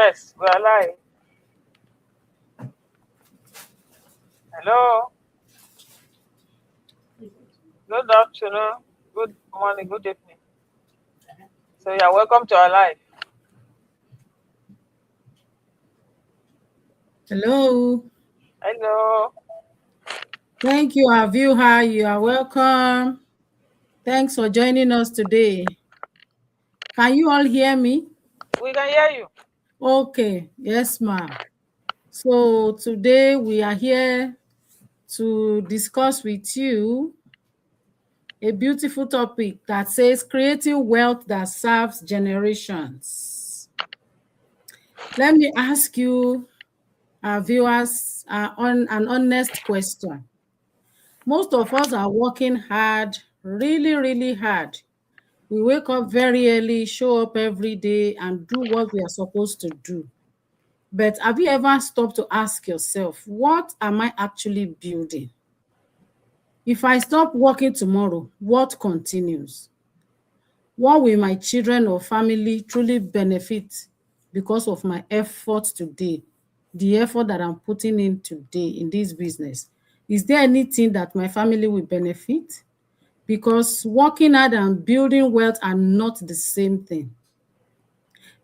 Yes, we are live. Hello. Good afternoon. Good morning. Good evening. So you are welcome to our live. Hello. Hello. Thank you, our viewer. You are welcome. Thanks for joining us today. Can you all hear me? We can hear you. Okay. Yes, ma'am. So today we are here to discuss with you a beautiful topic that says creating wealth that serves generations. Let me ask you, our viewers, on an honest question. Most of us are working hard, really, really hard. We wake up very early, show up every day, and do what we are supposed to do. But have you ever stopped to ask yourself, what am I actually building? If I stop working tomorrow, what continues? What will my children or family truly benefit because of my effort today? The effort that I'm putting in today in this business. Is there anything that my family will benefit? Because working hard and building wealth are not the same thing.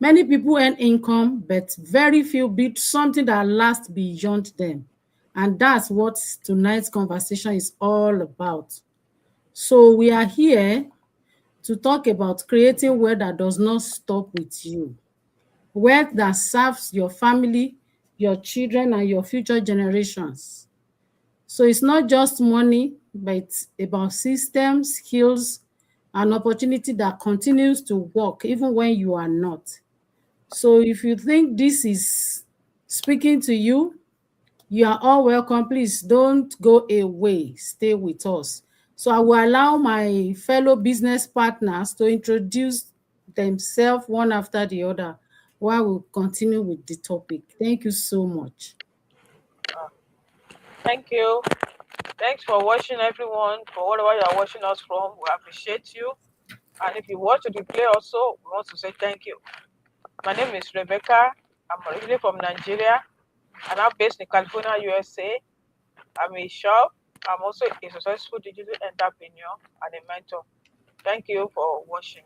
Many people earn income, but very few build something that lasts beyond them. And that's what tonight's conversation is all about. So we are here to talk about creating wealth that does not stop with you. Wealth that serves your family, your children, and your future generations. So it's not just money, but it's about systems, skills, and opportunity that continues to work even when you are not. So if you think this is speaking to you, you are all welcome. Please don't go away. Stay with us. So I will allow my fellow business partners to introduce themselves one after the other while we continue with the topic. Thank you so much. Thank you. Thanks for watching, everyone. For whatever you are watching us from, we appreciate you. And if you watch the replay also, we want to say thank you. My name is Rebecca. I'm originally from Nigeria, and I'm based in California, USA. I'm a shop. I'm also a successful digital entrepreneur and a mentor. Thank you for watching.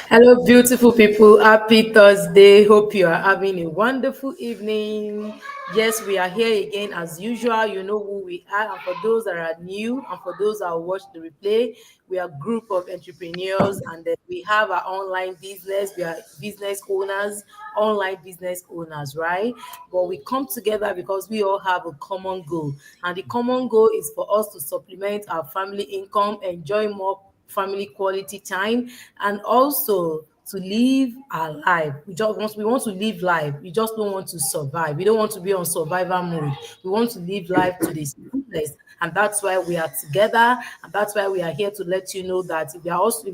Hello, beautiful people. Happy Thursday. Hope you are having a wonderful evening. Yes, we are here again as usual. You know who we are. And for those that are new and for those that watch the replay, we are a group of entrepreneurs and then we have our online business. We are business owners, online business owners, right? But we come together because we all have a common goal. And the common goal is for us to supplement our family income, enjoy more family quality time, and also to live our life. We want to live life. We just don't want to survive. We don't want to be on survival mode. We want to live life to the fullest. And that's why we are together. And that's why we are here to let you know that if you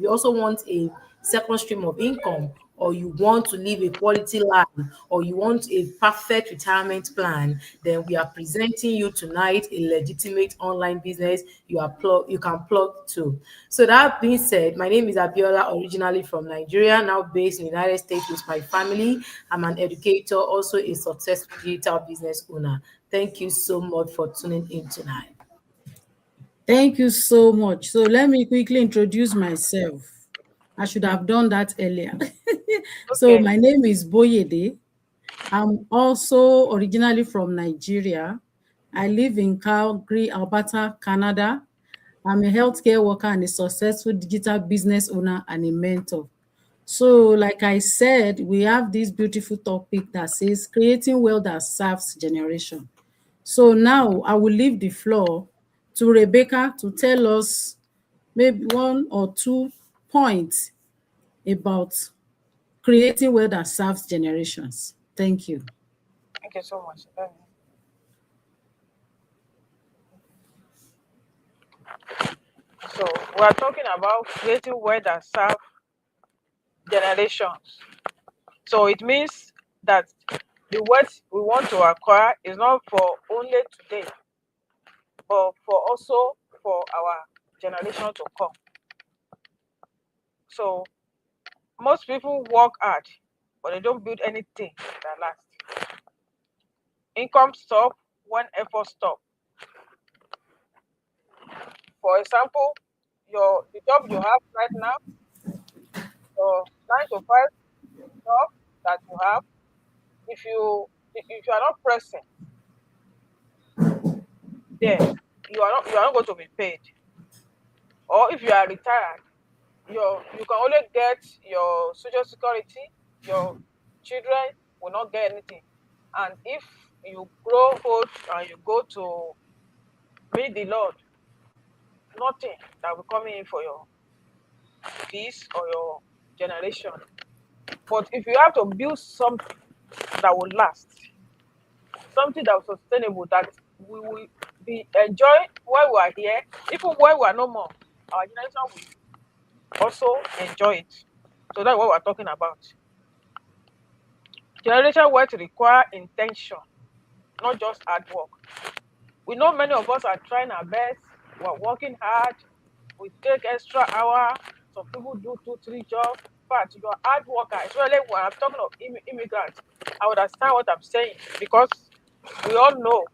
also want a second stream of income, or you want to live a quality life, or you want a perfect retirement plan, then we are presenting you tonight a legitimate online business you can plug to. So that being said, my name is Abiola, originally from Nigeria, now based in the United States with my family. I'm an educator, also a successful digital business owner. Thank you so much for tuning in tonight. Thank you so much. So let me quickly introduce myself. I should have done that earlier. So Okay. my name is Boyede. I'm also originally from Nigeria. I live in Calgary, Alberta, Canada. I'm a healthcare worker and a successful digital business owner and a mentor. So, like I said, we have this beautiful topic that says creating wealth that serves generation. So now I will leave the floor to Rebecca to tell us maybe one or two points about creating wealth that serves generations. Thank you. Thank you so much. So we are talking about creating wealth that serve generations. So it means that the wealth we want to acquire is not for only today, but for also for our generation to come. So most people work hard but they don't build anything that lasts. Income stop when effort stop. For example, the job you have right now, your 9 to 5 job that you have, if you are not present there, you are not going to be paid. Or if you are retired, you can only get your social security, your children will not get anything. And if you grow old and you go to meet the Lord, nothing that will come in for your kids or your generation. But if you have to build something that will last, something that is sustainable, that we will be enjoy while we are here, even when we are no more, our generation will also enjoy it. So that's what we're talking about. Generation wealth require intention, not just hard work. We know many of us are trying our best. We're working hard. We take extra hour. Some people do 2, 3 jobs. But you're a hard worker, especially when I'm talking of immigrants. I understand what I'm saying because we all know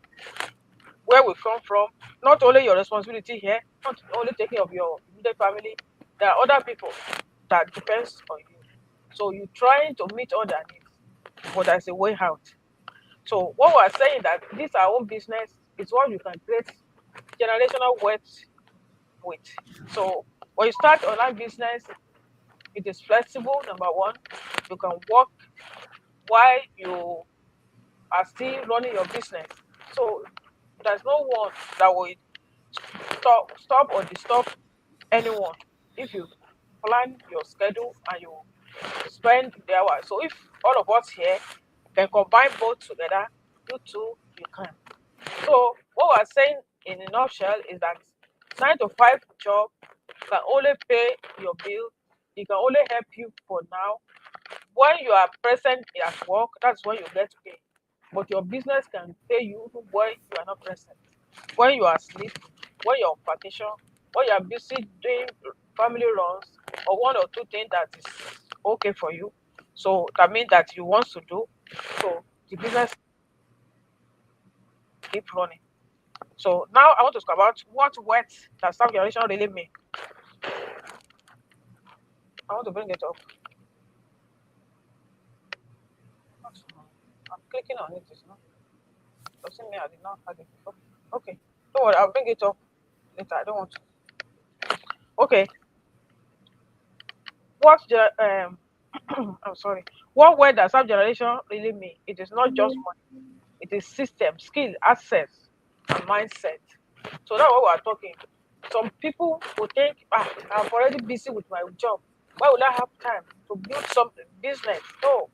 where we come from. Not only your responsibility here, not only taking of your immediate family. There are other people that depends on you. So you're trying to meet all their needs, but there's a way out. So what we're saying that this our own business is what you can create generational wealth with. So when you start online business, it is flexible. Number one, you can work while you are still running your business. So there's no one that will stop or disturb anyone if you plan your schedule and you spend the hours. So if all of us here can combine both together, you too you can. So what we're saying in a nutshell is that 9 to 5 job can only pay your bill. It can only help you for now. When you are present at work, that's when you get paid. But your business can pay you even when you are not present. When you are asleep, when you're on vacation, when you are busy doing family runs, or one or two things that is okay for you. So that means that you want to do. So the business keep running. So now I want to talk about what wealth does self generation really mean. I want to bring it up. I'm clicking on it. It's not. Doesn't mean I did not have it before. Okay. Don't worry. I'll bring it up later. I don't want to. Okay. What the I'm sorry. What wealth does self generation really mean? It is not just money. It is system, skill, access, and mindset. So that's what we're talking. Some people will think, I'm already busy with my job. Why will I have time to build something business? No.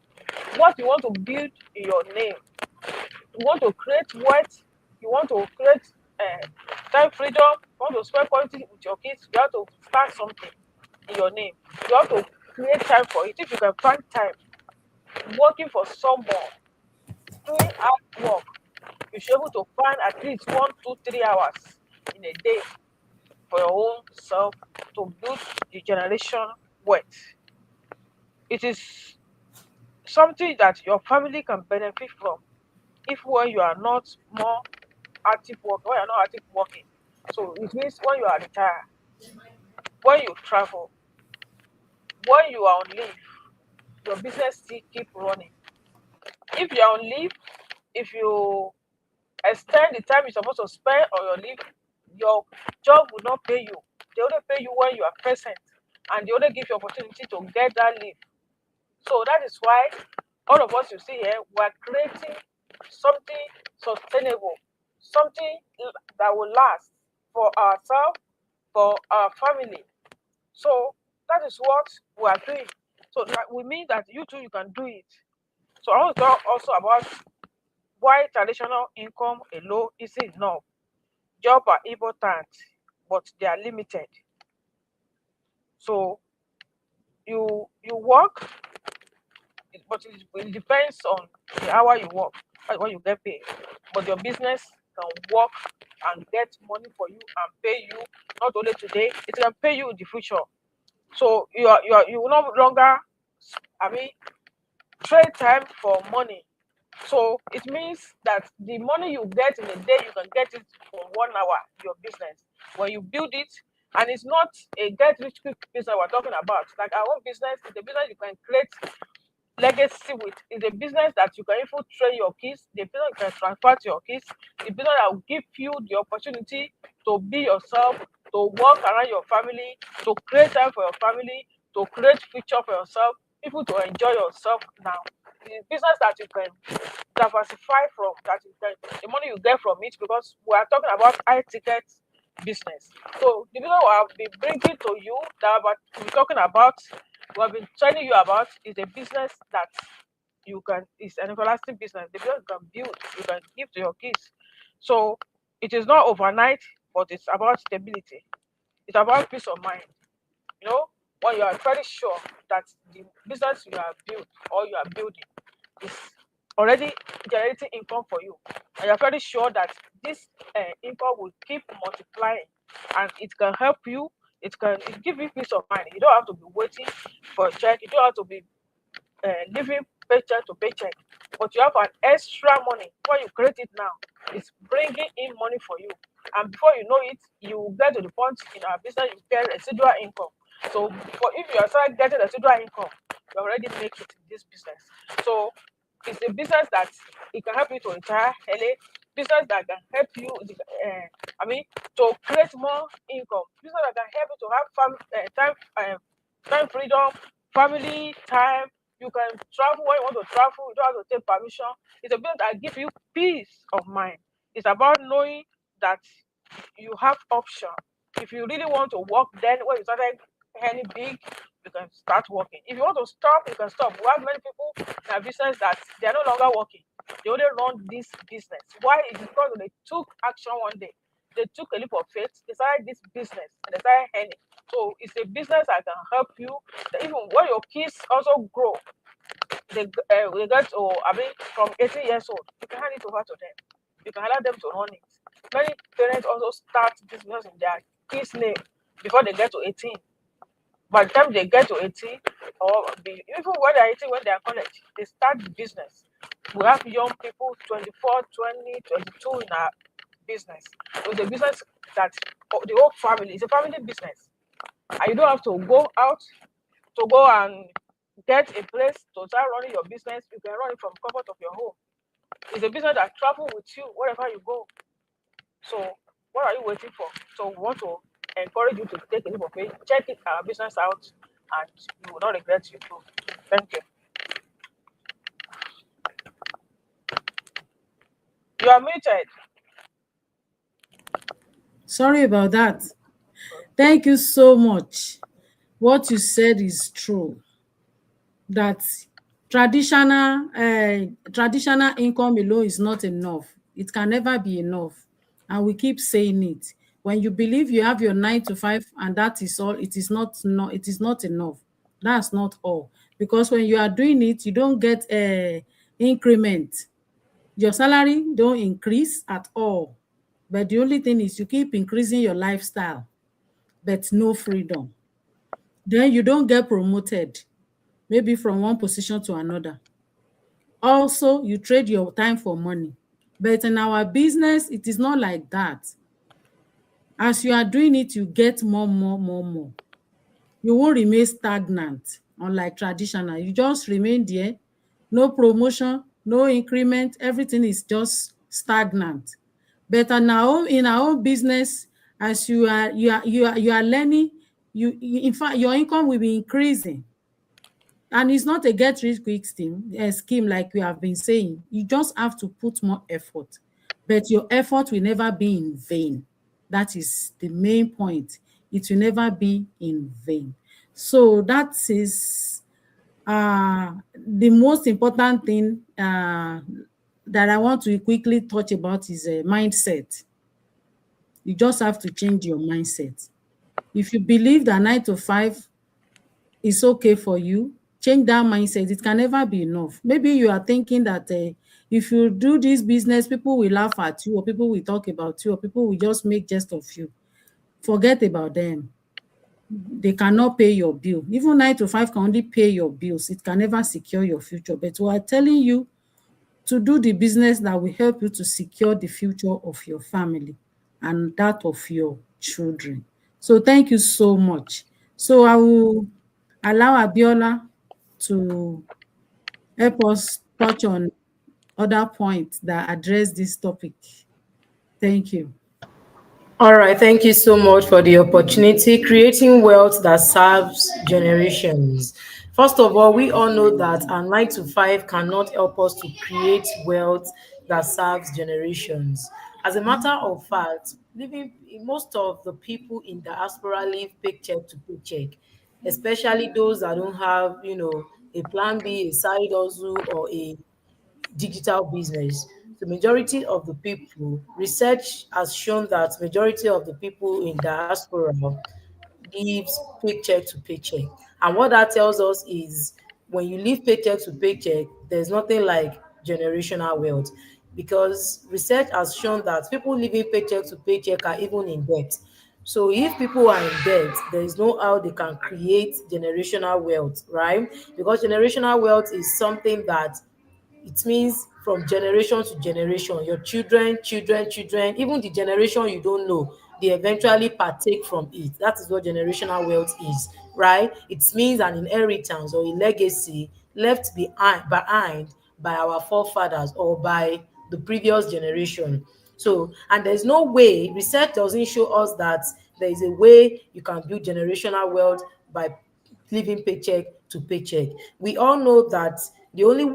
What you want to build in your name, you want to create wealth, you want to create time freedom, you want to spend quality with your kids, you have to start something in your name. You have to create time for it. If you can find time working for someone, doing hard work, you should be able to find at least 1, 2, 3 hours in a day for your own self to build the generation wealth. It is something that your family can benefit from if when you are not more active work, when you're not active working. So it means when you are retired, when you travel, when you are on leave, your business still keep running. If you're on leave, if you extend the time you're supposed to spend on your leave, your job will not pay you. They only pay you when you are present, and they only give you opportunity to get that leave. So that is why all of us you see here, we are creating something sustainable, something that will last for ourselves, for our family. So that is what we are doing. So that we mean that you too you can do it. So I want to talk also about why traditional income alone isn't enough. Jobs are important, but they are limited. So you work, but it depends on the hour you work, when you get paid. But your business can work and get money for you and pay you not only today, it can pay you in the future. So you will no longer, I mean, trade time for money. So it means that the money you get in a day, you can get it for 1 hour, your business. When you build it, and it's not a get rich quick business we're talking about. Like our own business is a business you can create legacy with. It's a business that you can even train your kids, the business you can transfer to your kids, the business that will give you the opportunity to be yourself, to work around your family, to create time for your family, to create future for yourself, people to enjoy yourself now. The business that you can diversify from, that you can, the money you get from it, because we are talking about high ticket business. So the business we have been bringing to you, that we're talking about, we have been telling you about, is a business that you can, it's an everlasting business. The business you can build, you can give to your kids. So it is not overnight, but it's about stability. It's about peace of mind. You know, when you are very sure that the business you have built or you are building is already generating income for you, and you're very sure that this income will keep multiplying, and it can help you, it give you peace of mind. You don't have to be waiting for a check, you don't have to be living paycheck to paycheck, but you have an extra money. When you create it now, it's bringing in money for you, and before you know it, you will get to the point in our business you get residual income. So for if you are starting getting residual income, you already make it in this business. So it's a business that it can help you to retire early, business that can help you, I mean, to create more income, business that can help you to have time freedom, family time. You can travel when you want to travel, you don't have to take permission. It's a business that gives you peace of mind. It's about knowing that you have option. If you really want to work, then when you started earning big, you can start working. If you want to stop, you can stop. We have many people in our business that they are no longer working. They only run this business. Why? It's because they took action one day. They took a leap of faith, they started this business, and they started earning. So it's a business that can help you. That even when your kids also grow, they get to, I mean, from 18 years old, you can hand it over to them. You can allow them to run it. Many parents also start this business in their kids' name before they get to 18. By the time they get to 18, even when they're 18, when they're college, they start the business. We have young people, 24, 20, 22 in our business. So it's a business that the whole family, it's a family business. And you don't have to go out to go and get a place to start running your business. You can run it from comfort of your home. It's a business that travel with you wherever you go. So what are you waiting for? So we want to encourage you to take a leap of faith, check it, our business out, and you will not regret your move. Thank you. You are muted. Sorry about that. Thank you so much. What you said is true. That traditional income alone is not enough. It can never be enough. And we keep saying it. When you believe you have your 9 to 5 and that is all, it is not enough. That's not all. Because when you are doing it, you don't get a increment. Your salary don't increase at all. But the only thing is you keep increasing your lifestyle, but no freedom. Then you don't get promoted, maybe from one position to another. Also, you trade your time for money. But in our business, it is not like that. As you are doing it, you get more. You won't remain stagnant, unlike traditional. You just remain there, no promotion, no increment, everything is just stagnant. But in our own business, as you are learning, in fact, your income will be increasing. And it's not a get rich quick scheme like we have been saying. You just have to put more effort. But your effort will never be in vain. That is the main point. It will never be in vain. So that is the most important thing that I want to quickly touch about is a mindset. You just have to change your mindset. If you believe that 9 to 5 is okay for you, change that mindset. It can never be enough. Maybe you are thinking that if you do this business, people will laugh at you, or people will talk about you, or people will just make jest of you. Forget about them. they cannot pay your bill. Even 9 to 5 can only pay your bills. It can never secure your future. But we are telling you to do the business that will help you to secure the future of your family and that of your children. So thank you so much. So I will allow Abiola to help us touch on other points that address this topic. Thank you. All right, thank you so much for the opportunity. Creating wealth that serves generations. First of all, we all know that our 9 to 5 cannot help us to create wealth that serves generations. As a matter of fact, living most of the people in diaspora live paycheck to paycheck, especially those that don't have, a plan B, a side hustle, or a digital business. The majority of the people, research has shown that majority of the people in diaspora lives paycheck to paycheck. And what that tells us is when you live paycheck to paycheck, there's nothing like generational wealth, because research has shown that people living paycheck to paycheck are even in debt. So if people are in debt, there is no how they can create generational wealth, right? Because generational wealth is something that it means from generation to generation, your children, children, children, even the generation you don't know, they eventually partake from it. That is what generational wealth is, right? It means an inheritance or a legacy left behind by our forefathers or by the previous generation. So, and there's no way, research doesn't show us that there is a way you can build generational wealth by living paycheck to paycheck. We all know that the only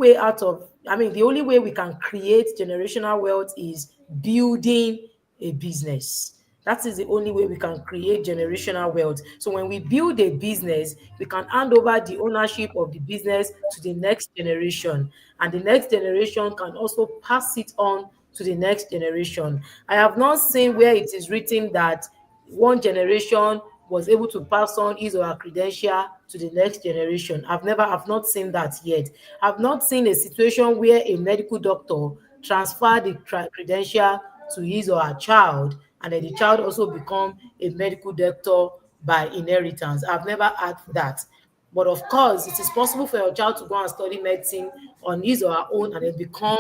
way we can create generational wealth is building a business. That is the only way we can create generational wealth. So when we build a business, we can hand over the ownership of the business to the next generation, and the next generation can also pass it on to the next generation. I have not seen where it is written that one generation was able to pass on his or her credential to the next generation. I've not seen that yet. I've not seen a situation where a medical doctor transferred the credential to his or her child, and then the child also become a medical doctor by inheritance. I've never had that. But of course, it is possible for your child to go and study medicine on his or her own and then become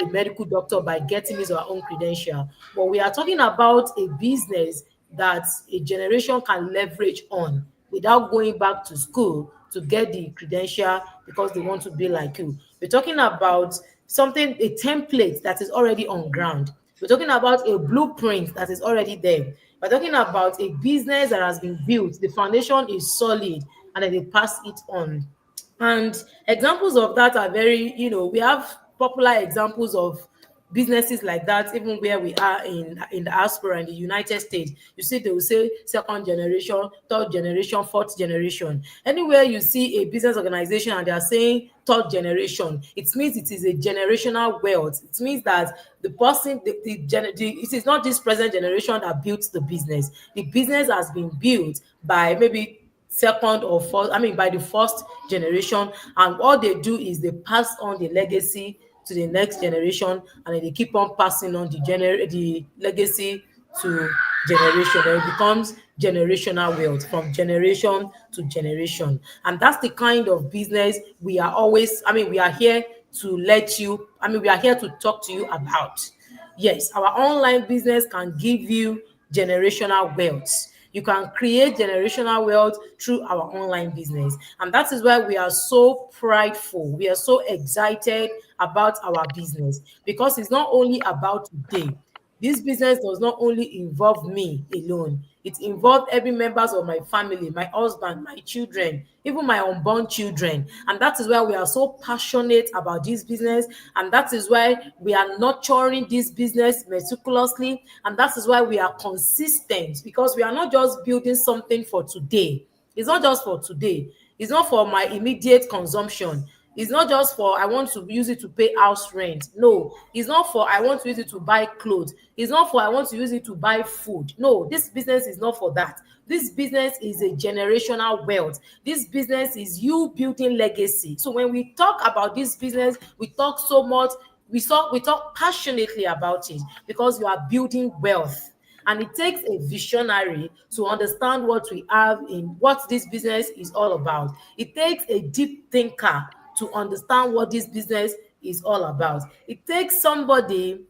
a medical doctor by getting his or her own credential. But we are talking about a business that a generation can leverage on without going back to school to get the credential because they want to be like you. We're talking about something, a template that is already on ground. We're talking about a blueprint that is already there. We're talking about a business that has been built. The foundation is solid, and then they pass it on. And examples of that are very, we have popular examples of businesses like that, even where we are in the diaspora in the United States. You see, they will say second generation, third generation, fourth generation. Anywhere you see a business organization and they are saying third generation, it means it is a generational wealth. It means that the person, it is not this present generation that built the business. The business has been built by maybe second or first, by the first generation, and all they do is they pass on the legacy to the next generation, and then they keep on passing on the legacy to generation, and it becomes generational wealth from generation to generation. And that's the kind of business we are always, we are here to we are here to talk to you about. Yes, our online business can give you generational wealth. You can create generational wealth through our online business. And that is why we are so prideful. We are so excited about our business, because it's not only about today. This business does not only involve me alone. It involves every members of my family, my husband, my children, even my unborn children. And that is why we are so passionate about this business. And that is why we are nurturing this business meticulously. And that is why we are consistent, because we are not just building something for today. It's not just for today. It's not for my immediate consumption. It's not just for I want to use it to pay house rent. No, it's not for I want to use it to buy clothes. It's not for I want to use it to buy food. No, this business is not for that. This business is a generational wealth. This business is you building legacy. So when we talk about this business, we talk so much, we talk passionately about it, because you are building wealth. And it takes a visionary to understand what we have in what this business is all about. It takes a deep thinker to understand what this business is all about. It takes somebody,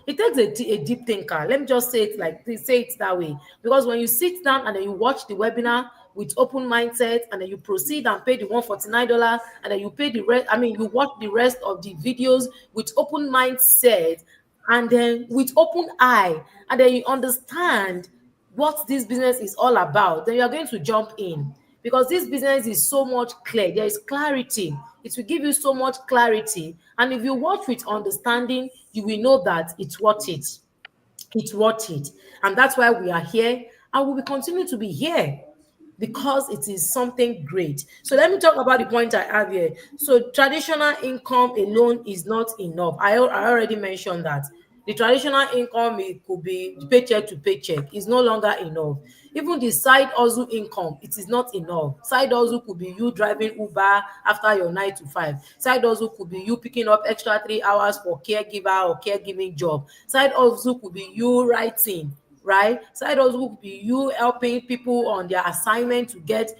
it takes a deep thinker. Let me just say it that way. Because when you sit down and then you watch the webinar with open mindset, and then you proceed and pay the $149, and then you pay the rest, you watch the rest of the videos with open mindset, and then with open eye, and then you understand what this business is all about, then you are going to jump in, because this business is so much clear. There is clarity. It will give you so much clarity, and if you watch with understanding, you will know that it's worth it. It's worth it. And that's why we are here, and we will continue to be here, because it is something great. So let me talk about the point I have here. So traditional income alone is not enough. I already mentioned that. The traditional income, it could be paycheck to paycheck, is no longer enough. Even the side hustle income, it is not enough. Side hustle could be you driving Uber after your 9 to 5. Side hustle could be you picking up extra 3 hours for caregiver or caregiving job. Side hustle could be you writing, right? Side hustle could be you helping people on their assignment to get,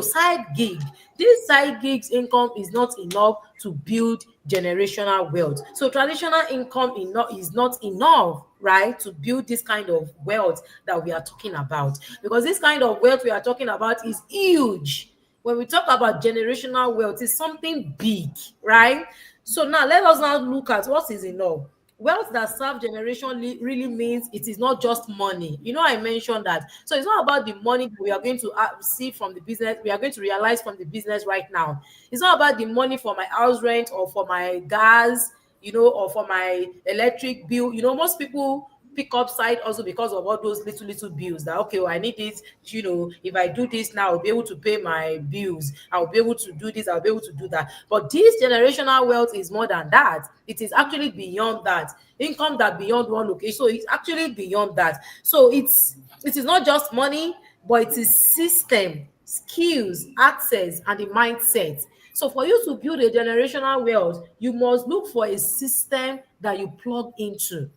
side gig. This side gigs income is not enough to build generational wealth. So traditional income is not enough, right, to build this kind of wealth that we are talking about. Because this kind of wealth we are talking about is huge. When we talk about generational wealth, it's something big, right? So now let us now look at what is enough. Wealth that serve generation really means it is not just money. I mentioned that. So it's not about the money that we are going to see from the business, we are going to realize from the business right now. It's not about the money for my house rent or for my gas, or for my electric bill. Most people pick up side also because of all those little bills, that okay, I need it. If I do this now, I'll be able to pay my bills, I'll be able to do this, I'll be able to do that. But this generational wealth is more than that. It is actually beyond that. Income that beyond one location, so it's actually beyond that. So it is not just money, but it is system, skills, access, and the mindset. So for you to build a generational wealth, you must look for a system that you plug into.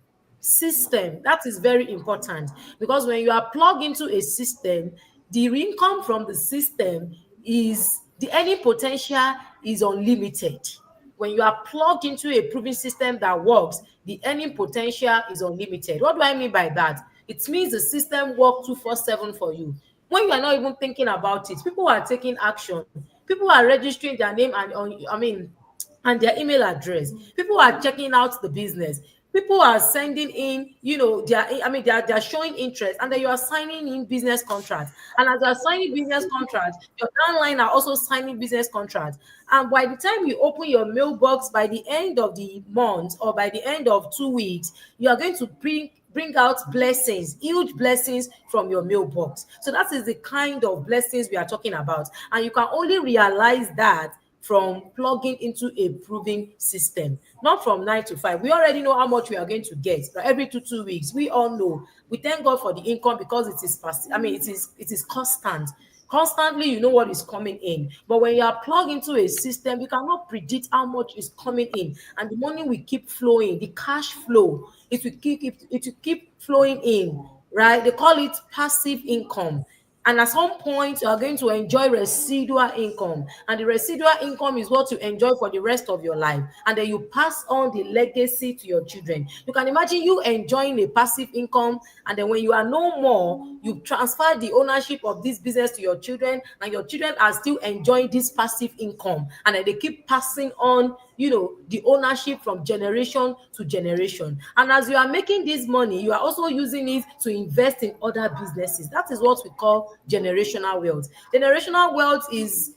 System, that is very important, because when you are plugged into a system, the income from the system is the earning potential is unlimited. When you are plugged into a proven system that works, the earning potential is unlimited. What do I mean by that? It means the system works 247 for you. When you are not even thinking about it, people are taking action. People are registering their name and their email address. People are checking out the business. People are sending in, they're showing interest, and then you are signing in business contracts. And as you're signing business contracts, your downline are also signing business contracts. And by the time you open your mailbox, by the end of the month or by the end of 2 weeks, you are going to bring out blessings, huge blessings from your mailbox. So that is the kind of blessings we are talking about. And you can only realize that from plugging into a proven system, not from 9 to 5. We already know how much we are going to get every 2 weeks. We all know. We thank God for the income because it is fast. It is constant. Constantly, you know what is coming in. But when you are plugged into a system, you cannot predict how much is coming in, and the money will keep flowing. The cash flow, it will keep flowing in, right? They call it passive income. And at some point, you are going to enjoy residual income. And the residual income is what you enjoy for the rest of your life. And then you pass on the legacy to your children. You can imagine you enjoying a passive income, and then when you are no more, you transfer the ownership of this business to your children, and your children are still enjoying this passive income. And then they keep passing on, the ownership from generation to generation. And as you are making this money, you are also using it to invest in other businesses. That is what we call generational wealth. Generational wealth is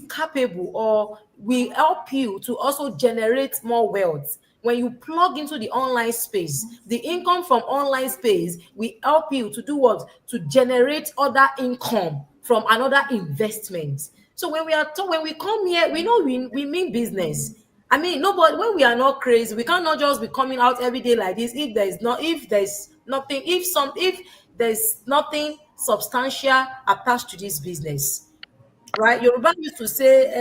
capable, or will help you to also generate more wealth. When you plug into the online space, the income from online space will help you to do what? To generate other income from another investment. So when we come here, we know we mean business. Nobody, when we are not crazy, we cannot just be coming out every day like this if there's nothing substantial attached to this business, right? Yoruba used to say,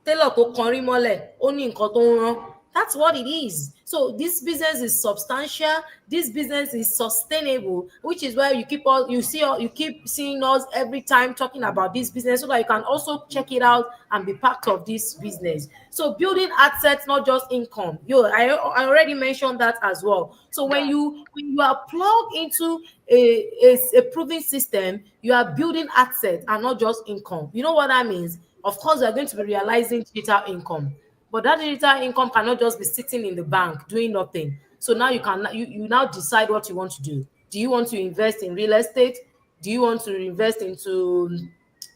tailor tó kan rí mọ́lẹ̀, ó ní nǹkan tó ń rán. That's what it is. So this business is substantial. This business is sustainable, which is why you keep seeing us every time talking about this business, so that you can also check it out and be part of this business. So building assets, not just income. I already mentioned that as well. So Yeah. when you are plugged into a proven system, you are building assets and not just income. You know what that means? Of course, you are going to be realizing digital income. But that digital income cannot just be sitting in the bank doing nothing. So now you now decide what you want to do. Do you want to invest in real estate? Do you want to invest into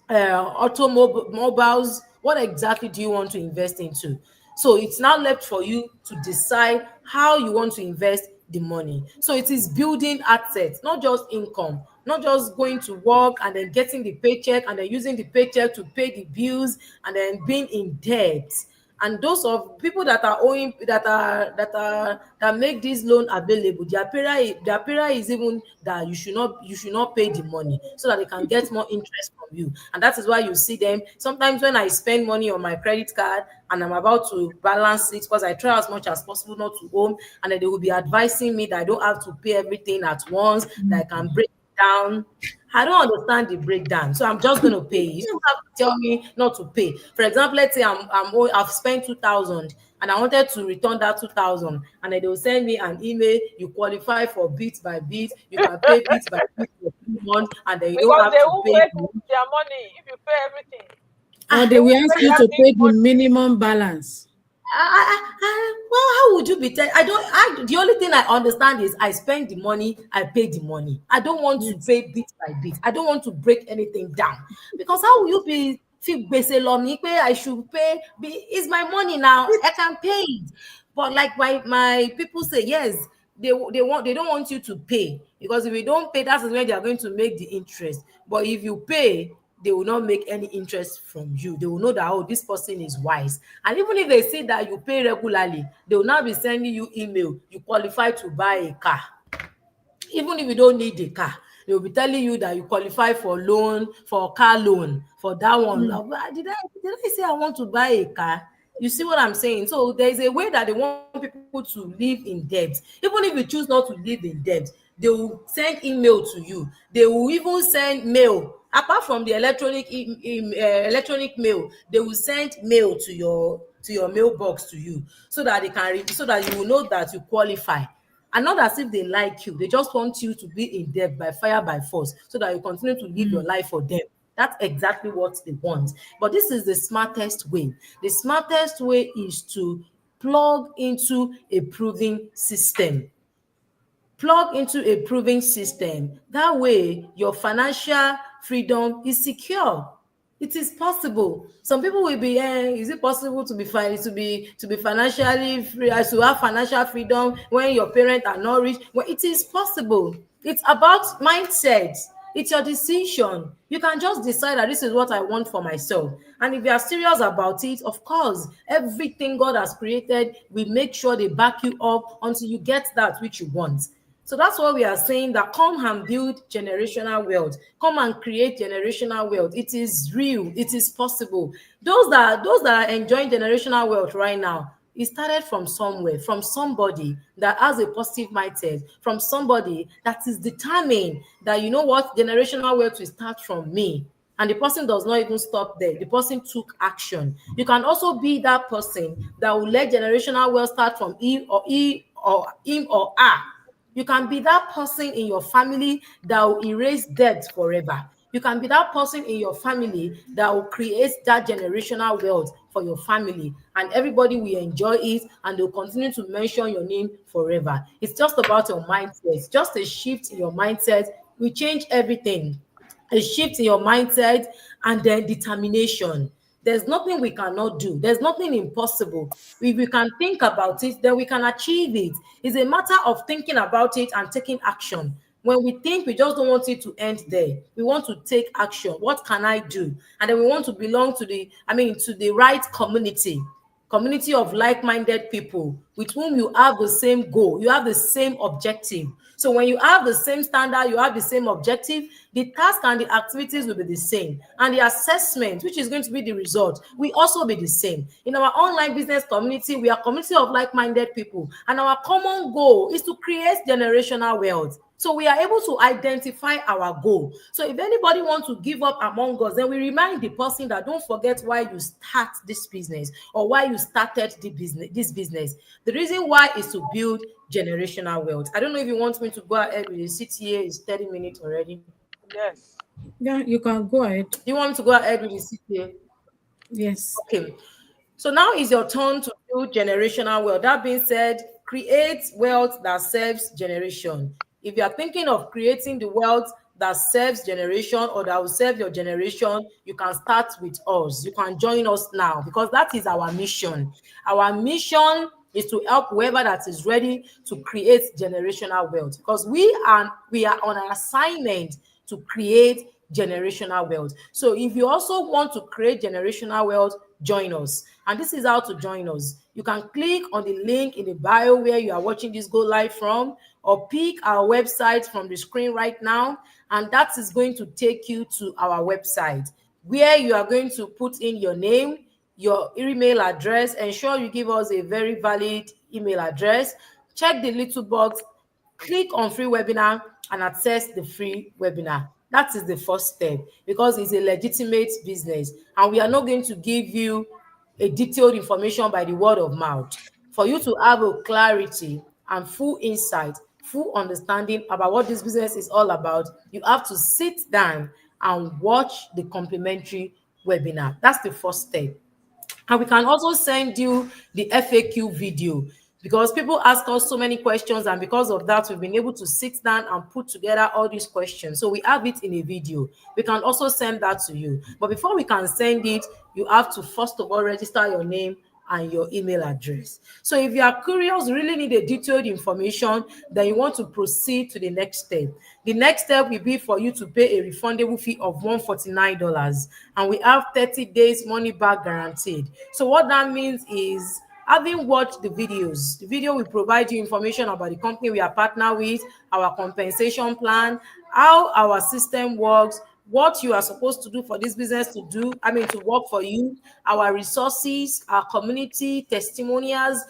automobiles? What exactly do you want to invest into? So it's now left for you to decide how you want to invest the money. So it is building assets, not just income, not just going to work and then getting the paycheck and then using the paycheck to pay the bills and then being in debt. And those of people that are owing that make this loan available, their prayer is even that you should not pay the money, so that they can get more interest from you. And that is why you see them sometimes when I spend money on my credit card and I'm about to balance it, because I try as much as possible not to owe, and then they will be advising me that I don't have to pay everything at once, that I can break it down. I don't understand the breakdown, so I'm just going to pay. You don't have to tell me not to pay. For example, let's say I've spent 2,000 and I wanted to return that 2,000, and then they will send me an email. You qualify for bit by bit. You can pay bit by bit for 3 months, and then you don't Because have they to won't pay. pay their money if you pay everything. Or They they will won't ask pay you that to big pay the money. minimum balance. Well, how would you be I don't the only thing I understand is I spend the money, I pay the money. I don't want to Yes. pay bit by bit. I don't want to break anything down, because how will you be feel gbese lo mi pay I should pay it's my money now, I can pay it. But like my people say, yes, they don't want you to pay, because if you don't pay, that is when they are going to make the interest. But if you pay, they will not make any interest from you. They will know that, oh, this person is wise. And even if they see that you pay regularly, they will now be sending you email. You qualify to buy a car. Even if you don't need a car, they will be telling you that you qualify for loan, for car loan, for that one. Mm. Did I say I want to buy a car? You see what I'm saying? So there is a way that they want people to live in debt. Even if you choose not to live in debt, they will send email to you. They will even send mail. Apart from the electronic mail, they will send mail to your mailbox to you, so that so that you will know that you qualify. And not as if they like you, they just want you to be in debt by fire by force, so that you continue to live your Mm. life for them. That's exactly what they want. But this is the smartest way. The smartest way is to plug into a proven system. Plug into a proven system. That way, your financial freedom is secure. It is possible. Some people will be, is it possible to be financially free, to have financial freedom when your parents are not rich? Well, it is possible. It's about mindset. It's your decision. You can just decide that this is what I want for myself. And if you are serious about it, of course, everything God has created will make sure they back you up until you get that which you want. So that's what we are saying, that come and build generational wealth. Come and create generational wealth. It is real. It is possible. Those that are enjoying generational wealth right now, it started from somewhere, from somebody that has a positive mindset, from somebody that is determined that, you know what, generational wealth will start from me. And the person does not even stop there. The person took action. You can also be that person that will let generational wealth start from him or her. You can be that person in your family that will erase debt forever. You can be that person in your family that will create that generational wealth for your family, and everybody will enjoy it, and they'll continue to mention your name forever. It's just about your mindset. Just a shift in your mindset will change everything. A shift in your mindset, and then determination. There's nothing we cannot do. There's nothing impossible. If we can think about it, then we can achieve it. It's a matter of thinking about it and taking action. When we think, we just don't want it to end there. We want to take action. What can I do? And then we want to belong to the right community. community of like-minded people with whom you have the same goal, you have the same objective. So when you have the same standard, you have the same objective, the task and the activities will be the same. And the assessment, which is going to be the result, will also be the same. In our online business community, we are a community of like-minded people. And our common goal is to create generational wealth. So we are able to identify our goal. So if anybody wants to give up among us, then we remind the person that don't forget why you start this business or why you started this business. The reason why is to build generational wealth. I don't know if you want me to go ahead with the CTA. It's 30 minutes already. Yes. Yeah, you can go ahead. Do you want me to go ahead with the CTA? Yes. Okay. So now is your turn to build generational wealth. That being said, create wealth that serves generation. If you are thinking of creating the wealth that serves generation or that will serve your generation, you can start with us. You can join us now because that is our mission. Our mission is to help whoever that is ready to create generational wealth because we are on an assignment to create generational wealth. So if you also want to create generational wealth, join us. And this is how to join us. You can click on the link in the bio where you are watching this go live from, or pick our website from the screen right now, and that is going to take you to our website where you are going to put in your name, your email address. Ensure you give us a very valid email address. Check the little box, click on free webinar and access the free webinar. That is the first step because it's a legitimate business and we are not going to give you a detailed information by the word of mouth. For you to have a clarity and full insight, full understanding about what this business is all about, you have to sit down and watch the complimentary webinar. That's the first step. And we can also send you the FAQ video because people ask us so many questions, and because of that, we've been able to sit down and put together all these questions. So we have it in a video. We can also send that to you. But before we can send it, you have to first of all register your name and your email address. So if you are curious, really need a detailed information, then you want to proceed to the next step. The next step will be for you to pay a refundable fee of $149, and we have 30 days money back guaranteed. So what that means is, having watched the video will provide you information about the company we are partnered with, our compensation plan, how our system works, what you are supposed to do for this business to work for you, our resources, our community, testimonials.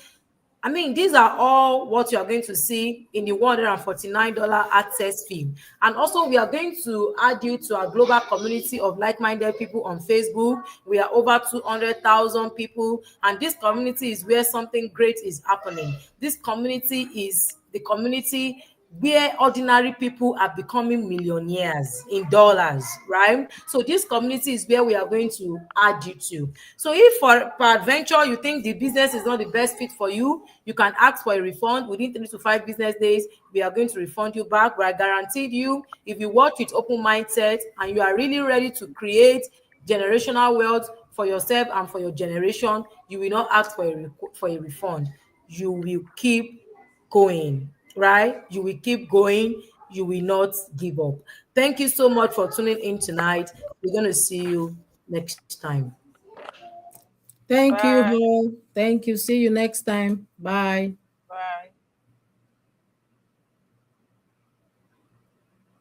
These are all what you are going to see in the $149 access fee. And also, we are going to add you to our global community of like-minded people on Facebook. We are over 200,000 people, and this community is where something great is happening. This community is the community where ordinary people are becoming millionaires in dollars, right? So this community is where we are going to add you to. So if for peradventure you think the business is not the best fit for you, you can ask for a refund within 3 to 5 business days. We are going to refund you back. But I guaranteed you, if you watch with open mindset and you are really ready to create generational wealth for yourself and for your generation, you will not ask for a refund. You will keep going, right? You will keep going. You will not give up. Thank you so much for tuning in tonight. We're going to see you next time. Thank you, Bye. all. Thank you. See you next time. Bye.